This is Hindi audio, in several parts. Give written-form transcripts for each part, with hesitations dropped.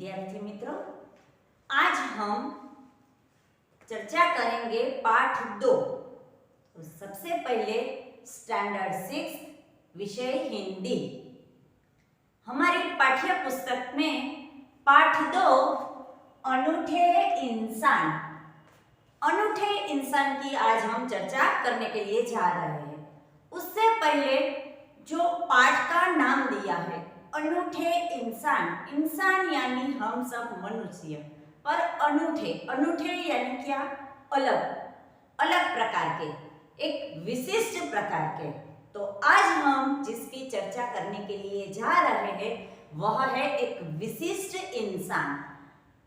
विद्यार्थी मित्रों, आज हम चर्चा करेंगे पाठ 2। तो सबसे पहले स्टैंडर्ड 6 विषय हिंदी। हमारी पाठ्य पुस्तक में पाठ 2 अनूठे इंसान, अनूठे इंसान की आज हम चर्चा करने के लिए जा रहे हैं। उससे पहले जो पाठ का नाम दिया है अनूठे इंसान, इंसान यानी हम सब मनुष्य, पर अनूठे, अनूठे यानी क्या? अलग, अलग प्रकार के, एक विशिष्ट प्रकार के। तो आज हम जिसकी चर्चा करने के लिए जा रहे हैं वह है एक विशिष्ट इंसान।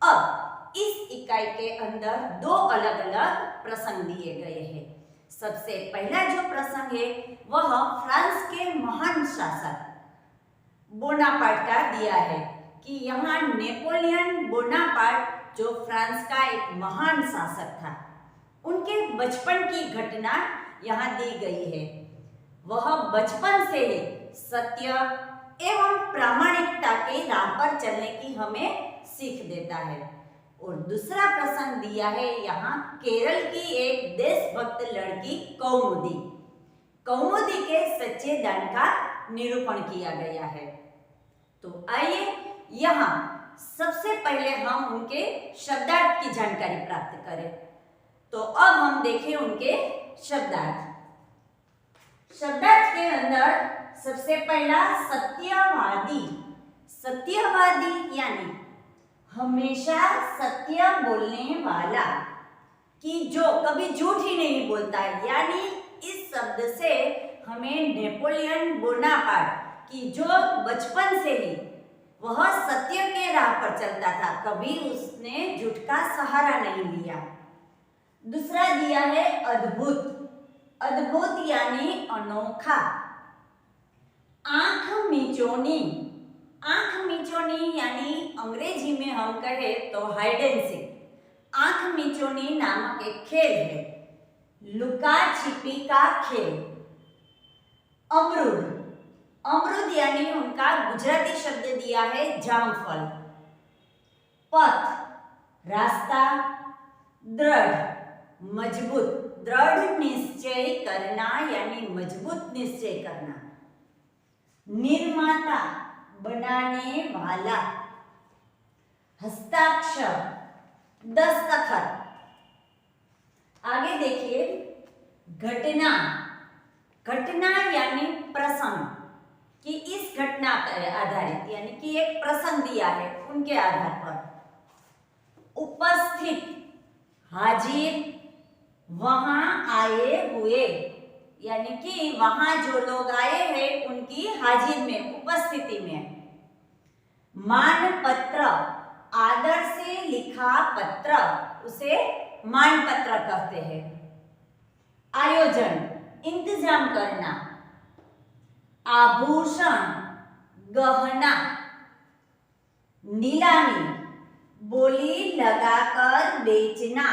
अब इस इकाई के अंदर 2 अलग अलग प्रसंग दिए गए हैं। सबसे पहला जो प्रसंग है वह फ्रांस के महान शासक बोनापार्ट का दिया है कि यहाँ नेपोलियन बोनापार्ट जो फ्रांस का एक महान शासक था, उनके बचपन की घटना यहाँ दी गई है। वह बचपन से ही सत्य एवं प्रामाणिकता के राह पर चलने की हमें सीख देता है। और दूसरा प्रसंग दिया है यहाँ केरल की एक देशभक्त लड़की कौमुदी, कौमुदी के सच्चे दान का निरूपण किया गया है। तो आइए यहाँ सबसे पहले हम उनके शब्दार्थ की जानकारी प्राप्त करें। तो अब हम देखें उनके शब्दार्थ। शब्दार्थ के अंदर सबसे पहला सत्यवादी, सत्यवादी यानी हमेशा सत्य बोलने वाला, कि जो कभी झूठ ही नहीं बोलता है। यानी इस शब्द से हमें नेपोलियन बोनापार्ट कि जो बचपन से ही वह सत्य के राह पर चलता था, कभी उसने झूठ का सहारा नहीं लिया। दूसरा दिया है अद्भुत, अद्भुत यानी अनोखा। आंख मिचौनी, आंख मिचौनी यानी अंग्रेजी में हम कहे तो हाइड एंड सीक। आंख मिचौनी नामक एक खेल है, लुका छिपी का खेल। अमरूद, अमरूद यानी उनका गुजराती शब्द दिया है जामफल। पथ, रास्ता। दृढ़, मजबूत, दृढ़ निश्चय करना यानी मजबूत निश्चय करना। निर्माता, बनाने वाला। हस्ताक्षर, दस्तखत। आगे देखिए घटना, घटना यानी प्रसंग, कि इस घटना पर आधारित, यानी कि एक प्रसंग दिया है उनके आधार पर। उपस्थित, हाजिर, वहां आए हुए, यानी कि वहां जो लोग आए हैं उनकी हाजिर में, उपस्थिति में। मानपत्र, आदर से लिखा पत्र, उसे मानपत्र कहते हैं। आयोजन, इंतजाम करना। आभूषण, गहना। नीलामी, बोली लगाकर बेचना,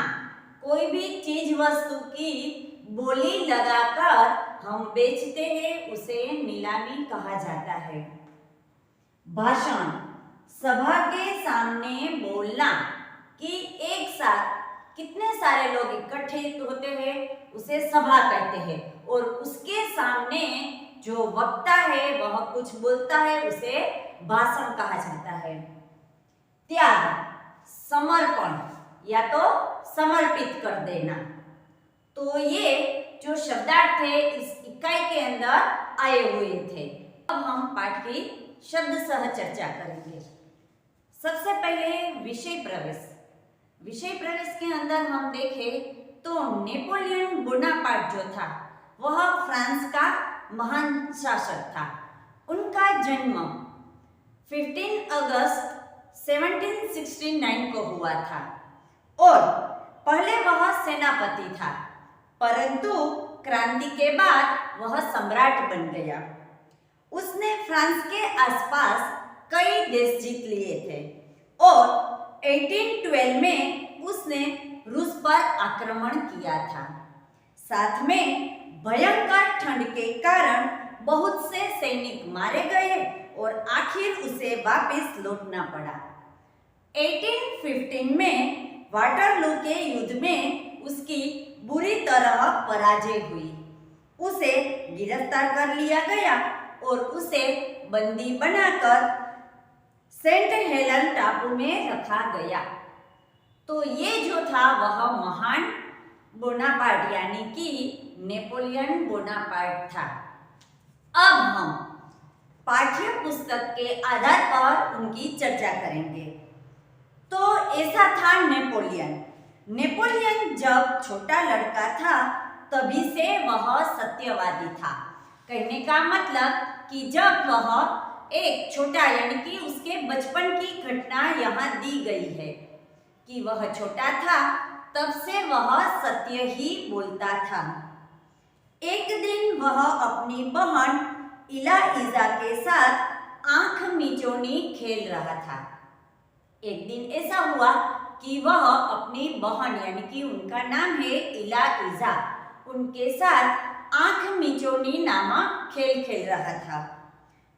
कोई भी चीज वस्तु की बोली लगाकर हम बेचते हैं उसे नीलामी कहा जाता है। भाषण, सभा के सामने बोलना, कि एक साथ कितने सारे लोग इकट्ठे होते हैं उसे सभा कहते हैं, और उसके सामने जो वक्ता है वह कुछ बोलता है उसे भाषण कहा जाता है। त्याग, समर्पण या तो समर्पित कर देना। तो ये जो शब्दार्थ थे इस इकाई के अंदर आए हुए थे। अब हम पाठ की शब्द सह चर्चा करेंगे। सबसे पहले विषय प्रवेश। विषय प्रवेश के अंदर हम देखें तो नेपोलियन बोनापार्ट जो था वह फ्रांस का महान शासक था। उनका जन्म 15 अगस्त 1769 को हुआ था और पहले वह सेनापति था, परंतु क्रांति के बाद वह सम्राट बन गया। उसने फ्रांस के आसपास कई देश जीत लिए थे और 1812 में उसने रूस पर आक्रमण किया था। साथ में भयंकर ठंड के कारण बहुत से सैनिक मारे गए और आखिर उसे वापस लौटना पड़ा। 1815 में वाटरलू के युद्ध में उसकी बुरी तरह पराजय हुई। उसे गिरफ्तार कर लिया गया और उसे बंदी बनाकर सेंट हेलन टापू में रखा गया। तो ये जो था वह महान बोनापार्ट यानी कि नेपोलियन बोनापार्ट था। अब हम पाठ्य पुस्तक के आधार पर उनकी चर्चा करेंगे। तो ऐसा था नेपोलियन। नेपोलियन जब छोटा लड़का था तभी से वह सत्यवादी था। कहने का मतलब कि जब वह एक छोटा यानी कि उसके बचपन की घटना यहाँ दी गई है कि वह छोटा था तब से वह सत्य ही बोलता था। एक दिन वह अपनी बहन इलाइजा के साथ आंख मिचौनी खेल रहा था। एक दिन ऐसा हुआ कि वह अपनी बहन यानी कि उनका नाम है इलाइजा, उनके साथ आंख मिचौनी नामक खेल खेल रहा था।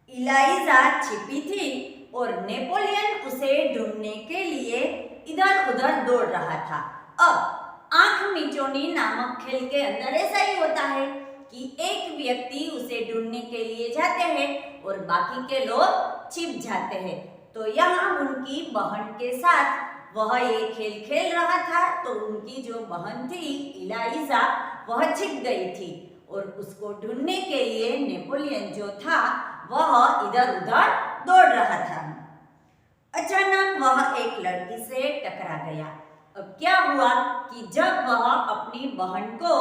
इलाइजा छिपी थी और नेपोलियन उसे ढूंढने के लिए इधर उधर दौड़ रहा था। अब आंख मिचौनी नामक खेल के अंदर ऐसा ही होता है कि एक व्यक्ति उसे ढूंढने के लिए जाते हैं और बाकी के लोग छिप जाते हैं। तो यहाँ उनकी बहन के साथ वह ये खेल खेल रहा था तो उनकी जो बहन थी इलाइजा वह छिप गई थी और उसको ढूंढने के लिए नेपोलियन जो था वह इधर उधर दौड़ रहा था। अचानक वह एक लड़की से टकरा गया। अब क्या हुआ कि जब वह अपनी बहन को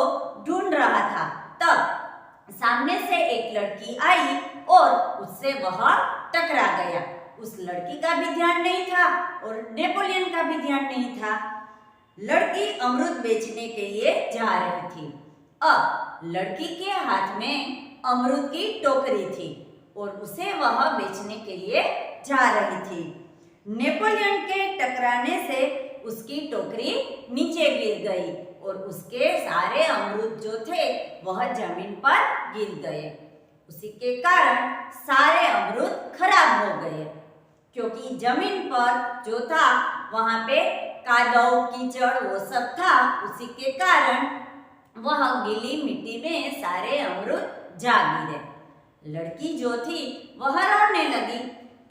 ढूंढ रहा था तब सामने से एक लड़की आई और उससे वह टकरा गया। उस लड़की का भी ध्यान नहीं था और नेपोलियन का भी ध्यान नहीं था। लड़की अमरूद बेचने के लिए जा रही थी। अब लड़की के हाथ में अमरूद की टोकरी थी और उसे वह बेचने के लिए जा रही थी। नेपोलियन के टकराने से उसकी टोकरी नीचे गिर गई और उसके सारे अमरूद जो थे वह जमीन पर गिर गए। उसी के कारण सारे अमरूद खराब हो गए क्योंकि जमीन पर जो था वहां पे कादव कीचड़ वो सब था। उसी के कारण वह गीली मिट्टी में सारे अमरूद जा गिरे। लड़की जो थी वह रोने लगी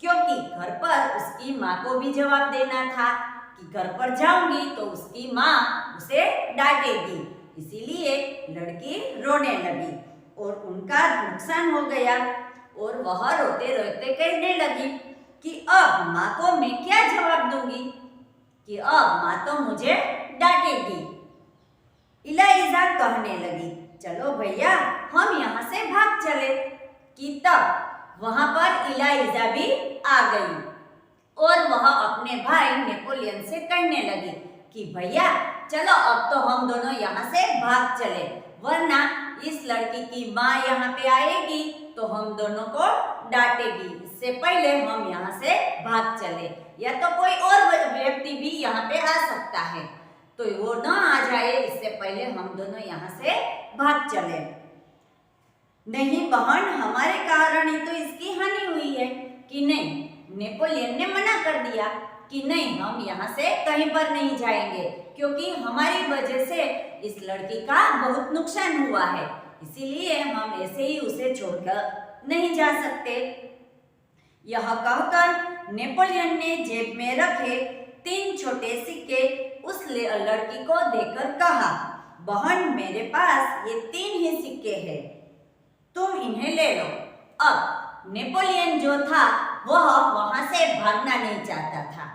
क्योंकि घर पर उसकी माँ को भी जवाब देना था कि घर पर जाऊंगी तो उसकी माँ उसे डांटेगी। इसीलिए लड़की रोने लगी और उनका नुकसान हो गया और वह रोते रोते कहने लगी कि अब माँ को मैं क्या जवाब दूंगी कि अब माँ तो मुझे डांटेगी। इलाइजा कहने लगी चलो भैया हम यहाँ से भाग चले। कि तब वहां पर इलाइजा भी आ गई और वह अपने भाई नेपोलियन से कहने लगी कि भैया चलो अब तो हम दोनों यहाँ से भाग चले वरना इस लड़की की माँ यहाँ पे आएगी तो हम दोनों को डांटेगी। इससे पहले हम यहाँ से भाग चले या तो कोई और व्यक्ति भी यहाँ पे आ सकता है तो वो ना आ जाए इससे पहले हम दोनों यहाँ से भाग चले। नहीं बहन हमारे कारण ही तो इसकी हानि हुई है। कि नहीं नेपोलियन ने मना कर दिया कि नहीं हम यहाँ से कहीं पर नहीं जाएंगे क्योंकि हमारी वजह से इस लड़की का बहुत नुकसान हुआ है, इसीलिए हम ऐसे ही उसे छोड़कर नहीं जा सकते। यह कहकर नेपोलियन ने जेब में रखे 3 छोटे सिक्के उस लड़की को देकर कहा बहन मेरे पास ये 3 ही सिक्के हैं, तुम इन्हें ले लो। अब नेपोलियन जो था वह वहां से भागना नहीं चाहता था,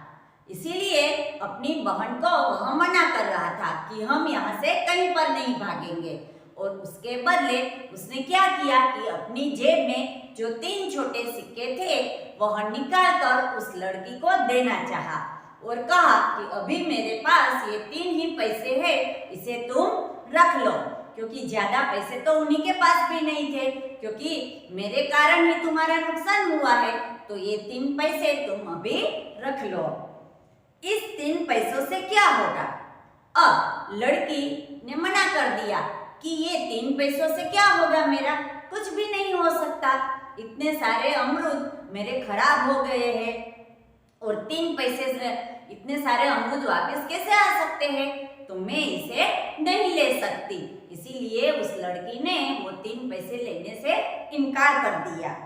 इसीलिए अपनी बहन को वह मना कर रहा था कि हम यहाँ से कहीं पर नहीं भागेंगे। और उसके बदले उसने क्या किया कि अपनी जेब में जो 3 छोटे सिक्के थे वह निकाल कर उस लड़की को देना चाहा और कहा कि अभी मेरे पास ये 3 ही पैसे हैं, इसे तुम रख लो क्योंकि ज्यादा पैसे तो उन्हीं के पास भी नहीं थे क्योंकि मेरे कारण ही तुम्हारा नुकसान हुआ है, तो ये 3 पैसे तुम अभी रख लो। इस 3 पैसों से क्या होगा? अब लड़की ने मना कर दिया कि ये 3 पैसों से क्या होगा, मेरा कुछ भी नहीं हो सकता, इतने सारे अमरूद मेरे खराब हो गए हैं। और 3 पैसे से इतने सारे अमरूद वापस कैसे आ सकते हैं, तो मैं इसे नहीं ले सकती। इसीलिए उस लड़की ने वो 3 पैसे लेने से इनकार कर दिया।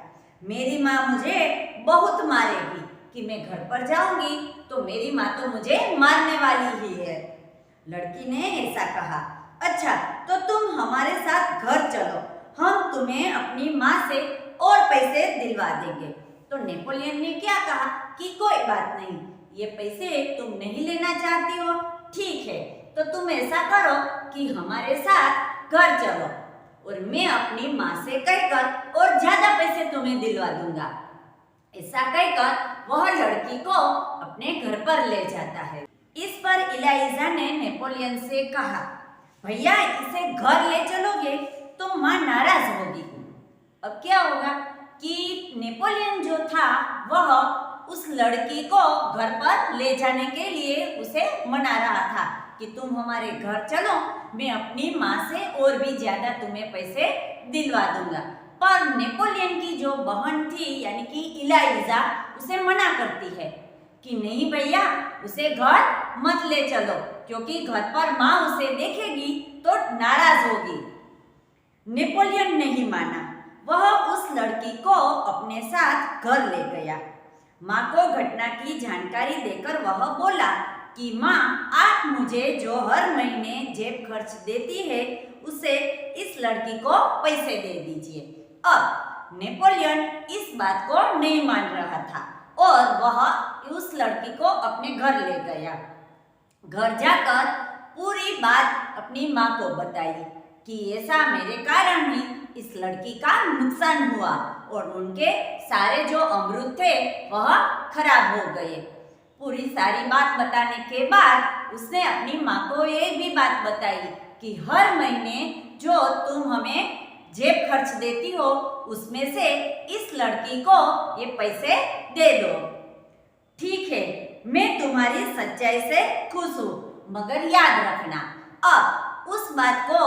मेरी माँ मुझे बहुत मारेगी कि मैं घर पर जाऊंगी तो मेरी माँ तो मुझे मारने वाली ही है। लड़की ने ऐसा कहा। अच्छा, तो तुम हमारे साथ घर चलो, हम तुम्हें अपनी माँ से और पैसे दिलवा देंगे। तो नेपोलियन ने क्या कहा कि कोई बात नहीं, ये पैसे तुम नहीं लेना चाहती हो, ठीक है, तो तुम ऐसा करो कि हमारे साथ घर चलो और मैं अपनी माँ से कहकर और ज्यादा पैसे तुम्हें दिलवा दूंगा। ऐसा कहकर वह लड़की को अपने घर पर ले जाता है। इस पर इलाइजा ने नेपोलियन से कहा, भैया इसे घर ले चलोगे तो माँ नाराज होगी। अब क्या होगा कि नेपोलियन जो था वह उस लड़की को घर पर ले जाने के लिए उसे मना रहा था कि तुम हमारे घर चलो, मैं अपनी माँ से और भी ज्यादा तुम्हें पैसे दिलवा दूंगा। पर नेपोलियन की जो बहन थी यानी कि इलाइजा उसे मना करती है कि नहीं भैया, उसे घर मत ले चलो, क्योंकि घर पर माँ उसे देखेगी तो नाराज होगी। नेपोलियन नहीं माना, वह उस लड़की को अपने साथ घर ले गया। माँ को घटना की जानकारी देकर वह बोला कि माँ, आप मुझे जो हर महीने जेब खर्च देती है उसे इस लड़की को पैसे दे दीजिए। अब नेपोलियन इस बात को नहीं मान रहा था और वह उस लड़की को अपने घर ले गया। घर जाकर पूरी बात अपनी माँ को बताई कि ऐसा मेरे कारण ही इस लड़की का नुकसान हुआ और उनके सारे जो अमरूद थे वह खराब हो गए। पूरी सारी बात बताने के बाद उसने अपनी माँ को ये भी बात बताई कि हर महीने जो तुम हमें जेब खर्च देती हो उसमें से इस लड़की को ये पैसे दे दो। ठीक है, मैं तुम्हारी सच्चाई से खुश हूँ, मगर याद रखना। अब उस बात को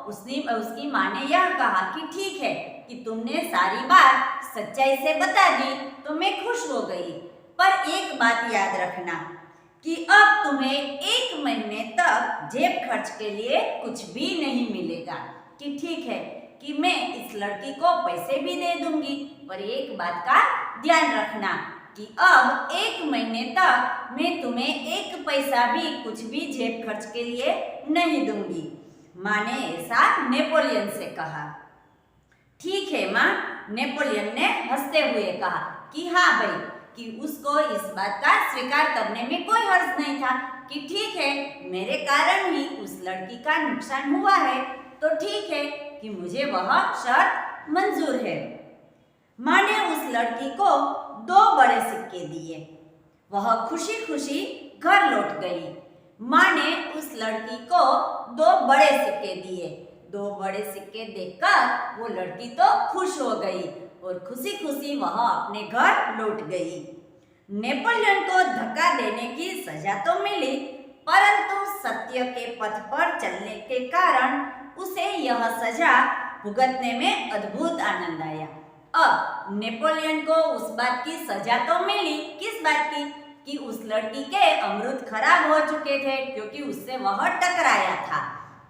उसकी माँ ने यह कहा कि ठीक है कि तुमने सारी बात सच्चाई से बता दी तो मैं खुश हो गई, पर एक बात याद रखना कि अब तुम्हें 1 महीने तक जेब खर्च के लिए कुछ भी नहीं मिलेगा। कि ठीक है कि मैं इस लड़की को पैसे भी दे दूंगी, पर एक बात का ध्यान रखना कि अब 1 महीने तक मैं तुम्हें 1 पैसा भी कुछ भी जेब खर्च के लिए नहीं दूंगी। माँ ने ऐसा नेपोलियन से कहा। ठीक है माँ, नेपोलियन ने हंसते हुए कहा कि हाँ भाई, कि उसको इस बात का स्वीकार करने में कोई हर्ज नहीं था कि ठीक है, मेरे कारण ही उस लड़की का नुकसान हुआ है, तो ठीक है कि मुझे वह शर्त मंजूर है। माँ ने उस लड़की को 2 बड़े सिक्के दिए। वह खुशी खुशी घर लौट गई। माँ ने उस लड़की को 2 बड़े सिक्के दिए। 2 बड़े सिक्के देखकर वो लड़की तो खुश हो गई और खुशी खुशी वह अपने घर लौट गई। नेपोलियन को धक्का देने की सजा तो मिली, परंतु सत्य के पथ पर चलने के कारण उसे यह सजा भुगतने में अद्भुत आनंद आया। अब नेपोलियन को उस बात की सजा तो मिली, किस बात की, कि उस लड़की के अमरूद खराब हो चुके थे क्योंकि उससे वह टकराया था,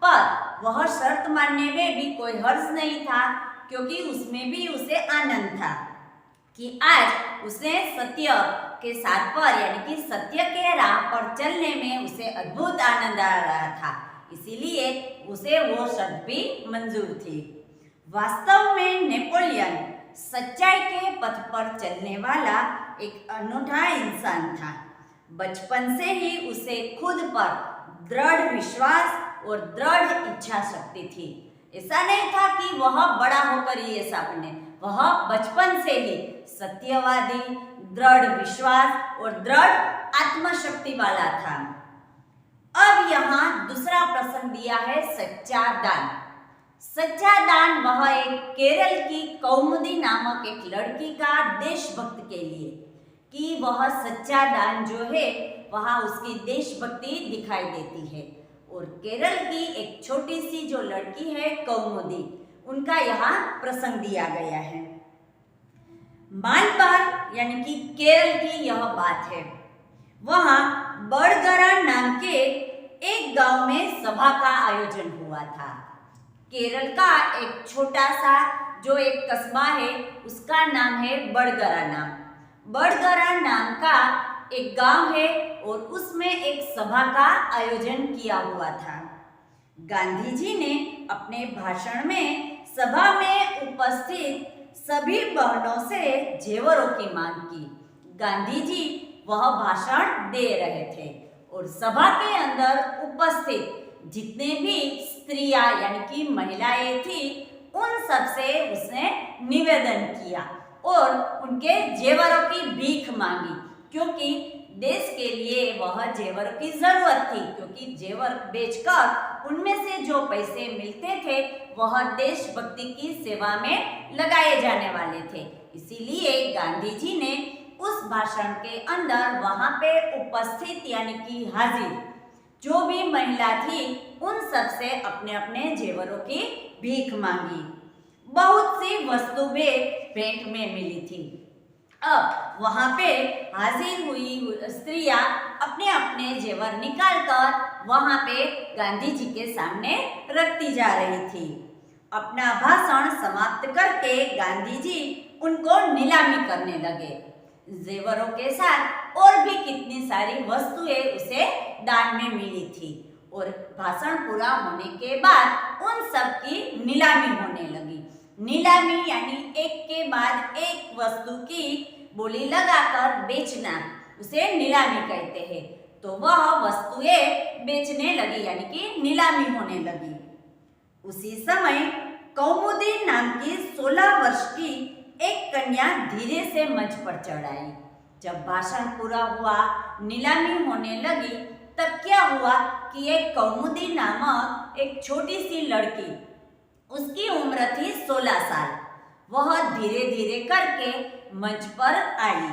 पर वह शर्त मानने में भी कोई हर्ज नहीं था क्योंकि उसमें भी उसे आनंद था कि आज उसे सत्य के साथ पर यानी कि सत्य के राह पर चलने में उसे अद्भुत आनंद आ रहा था, इसीलिए उसे वो शर्त भी मंजूर थी। वास्तव में नेपोलियन सच्चाई के पथ पर चलने वाला एक अनूठा इंसान था। बचपन से ही उसे खुद पर दृढ़ विश्वास और दृढ़ इच्छा शक्ति थी। ऐसा नहीं था कि वह बड़ा होकर ये ऐसा बने, वह बचपन से ही सत्यवादी, दृढ़ विश्वास और दृढ़ आत्मशक्ति वाला था। अब यहाँ दूसरा प्रसंग दिया है सच्चा दान। सच्चा दान वह एक केरल की कौमुदी नामक एक लड़की का देशभक्त के लिए, कि वह सच्चा दान जो है वहाँ उसकी देशभक्ति दिखाई देती है। और केरल की एक छोटी सी जो लड़की है कौमुदी, उनका यहाँ प्रसंग दिया गया है। मालबार यानी कि केरल की यह बात है। वहां बड़गरा नाम के एक गांव में सभा का आयोजन हुआ था। केरल का एक छोटा सा जो एक कस्बा है उसका नाम है बड़गरा नाम। बड़गरा नाम का एक गांव है और उसमें एक सभा का आयोजन किया हुआ था। गांधी जी ने अपने भाषण में सभा में उपस्थित सभी बहनों से जेवरों की मांग की। गांधी जी वह भाषण दे रहे थे और सभा के अंदर उपस्थित जितने भी स्त्रियां यानी कि महिलाएं थी उन सब से उसने निवेदन किया और उनके जेवरों की भीख मांगी, क्योंकि देश के लिए वह जेवर की जरूरत थी, क्योंकि जेवर बेचकर उनमें से जो पैसे मिलते थे वह देशभक्ति की सेवा में लगाए जाने वाले थे। इसीलिए गांधी जी ने उस भाषण के अंदर वहां पे उपस्थित यानी कि हाजिर जो भी महिला थी उन सब से अपने अपने जेवरों की भीख मांगी। बहुत सी वस्तुएं भेंट में मिली थी। अब वहां पे हाजिर हुई स्त्रियां अपने अपने जेवर निकालकर वहां पे गांधी जी के सामने रखती जा रही थी। अपना भाषण समाप्त करके गांधी जी उनको नीलामी करने लगे। जेवरों के साथ और भी कितनी सारी वस्तुएं उसे दान में मिली थी और भाषण पूरा होने के बाद उन सब की नीलामी होने लगी। नीलामी यानी एक के बाद एक वस्तु की बोली लगाकर बेचना, उसे नीलामी कहते हैं। तो वह वस्तुएं बेचने लगी यानी कि नीलामी होने लगी। उसी समय कौमुदी नाम की 16 वर्ष की एक कन्या धीरे से मंच पर चढ़ आई। जब भाषण पूरा हुआ, नीलामी होने लगी, तब क्या हुआ कि एक कौमुदी नामक एक छोटी सी लड़की, उसकी उम्र थी 16 साल, वह धीरे धीरे करके मंच पर आई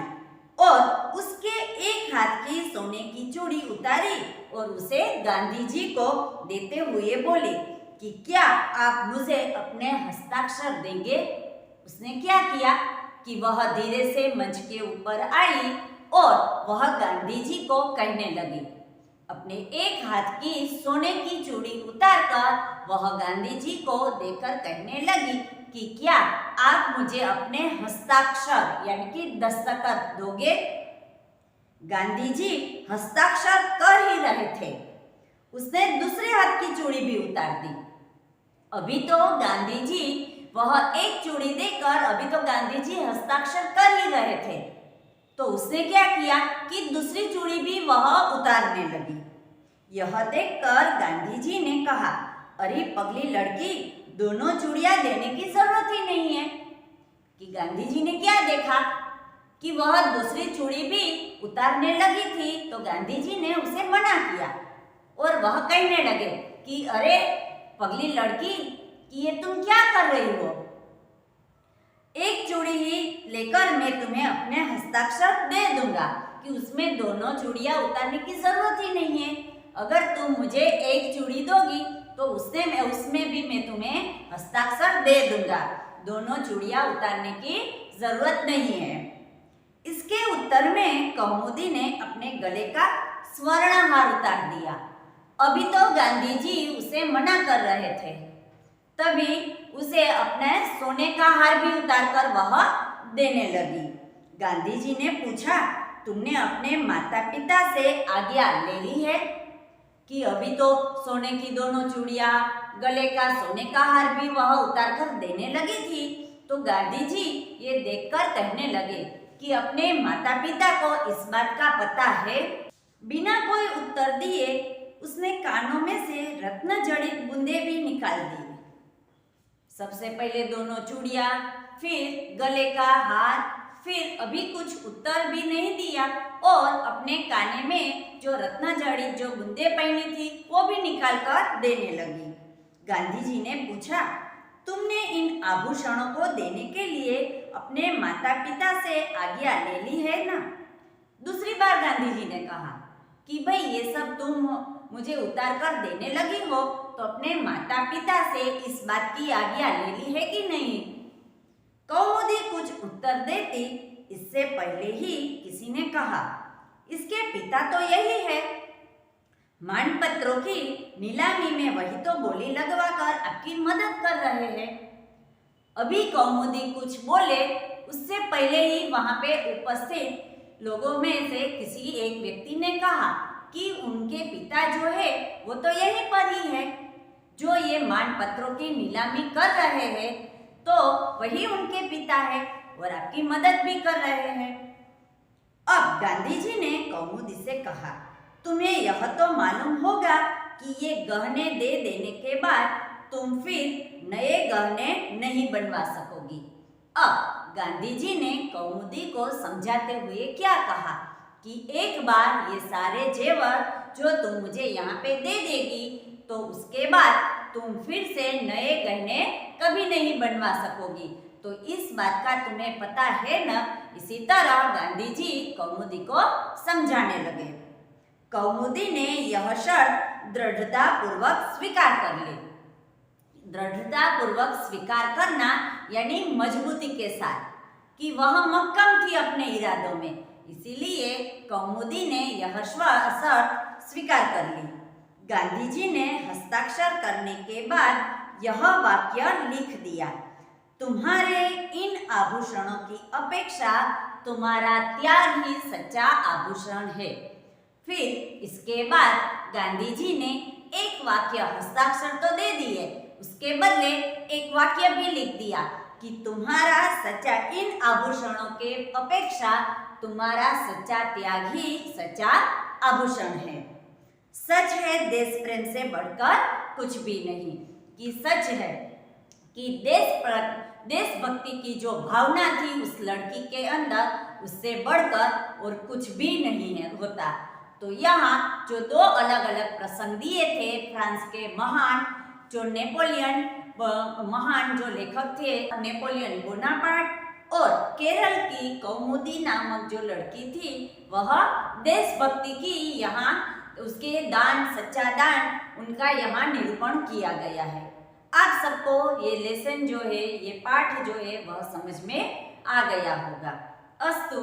और उसके एक हाथ की सोने की चूड़ी उतारी और उसे गांधी जी को देते हुए बोली कि क्या आप मुझे अपने हस्ताक्षर देंगे। उसने क्या किया कि वह धीरे से मंच के ऊपर आई और वह गांधी जी को कहने लगी। अपने एक हाथ की सोने की चूड़ी उतारकर वह गांधी जी को देकर कहने लगी कि क्या आप मुझे अपने हस्ताक्षर यानी कि दस्तखत दोगे। गांधी जी हस्ताक्षर कर ही रहे थे, उसने दूसरे हाथ की चूड़ी भी उतार दी। अभी तो गांधी जी वह एक चूड़ी देकर अभी तो गांधी जी हस्ताक्षर कर ही रहे थे, तो उसने क्या किया कि दूसरी चूड़ी भी वह उतारने लगी। यह देखकर गांधी जी ने कहा, अरे पगली लड़की, दोनों चूड़ियां देने की जरूरत ही नहीं है। कि गांधी जी ने क्या देखा कि वह दूसरी चूड़ी भी उतारने लगी थी, तो गांधी जी ने उसे मना किया और वह कहने लगे कि अरे पगली लड़की, कि ये तुम क्या कर रही हो। एक चूड़ी ही लेकर मैं तुम्हें अपने हस्ताक्षर दे दूंगा, कि उसमें दोनों चूड़ियां उतारने की जरूरत ही नहीं है। अगर तुम मुझे एक चूड़ी दोगी तो उसमें भी मैं तुम्हें हस्ताक्षर दे दूंगा, दोनों चूड़ियां उतारने की जरूरत नहीं है। इसके उत्तर में कौमुदी ने अपने गले का स्वर्णहार उतार दिया। अभी तो गांधी जी उसे मना कर रहे थे, तभी उसे अपने सोने का हार भी उतारकर वह देने लगी। गांधी जी ने पूछा, तुमने अपने माता पिता से आज्ञा ले ली है? कि अभी तो सोने की दोनों चूड़ियां, गले का सोने का हार भी वह उतारकर देने लगी थी। तो गांधी जी ये देखकर कहने लगे कि अपने माता पिता को इस बात का पता है। बिना कोई उत्तर दिए उसने कानों में से रत्न जड़ित बूंदे भी निकाल दी। सबसे पहले दोनों चूड़ियां, फिर गले का हार, फिर अभी कुछ उत्तर भी नहीं दिया और अपने काने में जो रत्न जड़ित जो बूंदे पहनी थी वो भी निकाल कर देने लगी। गांधी जी ने पूछा, तुमने इन आभूषणों को देने के लिए अपने माता पिता से आज्ञा ले ली है ना? दूसरी बार गांधी जी ने कहा कि भाई ये सब तुम मुझे उतार कर देने लगी हो, तो अपने माता पिता से इस बात की आज्ञा ले ली है कि नहीं? कौमुदी कुछ उत्तर देती इससे पहले ही किसी ने कहा, इसके पिता तो यही है। मानपत्रों की नीलामी में वही तो बोली लगवाकर आपकी मदद कर रहे हैं। अभी कौमुदी कुछ बोले उससे पहले ही वहां पे उपस्थित लोगों में से किसी एक व्यक्ति ने कहा कि उनके पिता जो है वो तो यहीं पर ही है, जो ये मानपत्रों की नीलामी कर रहे हैं तो वही उनके पिता है और आपकी मदद भी कर रहे हैं। अब गांधी जी ने कौमुदी से कहा, तुम्हें यह तो मालूम होगा कि ये गहने दे देने के बाद तुम फिर नए गहने नहीं बनवा सकोगी। अब गांधी जी ने कौमुदी को समझाते हुए क्या कहा कि एक बार ये सारे जेवर जो तुम मुझे यहाँ पे दे देगी तो उसके बाद तुम फिर से नए गहने कभी नहीं बनवा सकोगी। तो इस बात का तुम्हें पता है न। इसी तरह गांधी जी कौमुदी को समझाने लगे। कौमुदी ने यह शर्त दृढ़ता पूर्वक स्वीकार कर ली। दृढ़ता पूर्वक स्वीकार करना यानी मजबूती के साथ कि वह मक्कम थी अपने इरादों में, इसीलिए कौमुदी ने यह शर्त स्वीकार कर ली। गांधी जी ने हस्ताक्षर करने के बाद यह वाक्य लिख दिया, तुम्हारे इन आभूषणों की अपेक्षा तुम्हारा त्याग ही सच्चा आभूषण है। फिर इसके बाद गांधी जी ने एक वाक्य हस्ताक्षर तो दे दिए, उसके बदले एक वाक्य भी लिख दिया कि तुम्हारा सच्चा इन आभूषणों के अपेक्षा तुम्हारा सच्चा त्याग ही सच्चा आभूषण है। सच है देश प्रेम से बढ़कर कुछ भी नहीं, कि सच है कि देशभक्ति की जो भावना थी उस लड़की के अंदर, उससे बढ़कर और कुछ भी नहीं है होता। तो यहाँ जो दो अलग अलग प्रसंग दिए थे, फ्रांस के महान जो नेपोलियन महान जो लेखक थे नेपोलियन बोनापार्ट, और केरल की कौमुदी नामक जो लड़की थी वह देशभक्ति की, यहाँ उसके दान सच्चा दान उनका यहाँ निरूपण किया गया है। आप सबको ये लेसन जो है, ये पाठ जो है वह समझ में आ गया होगा। अस्तु।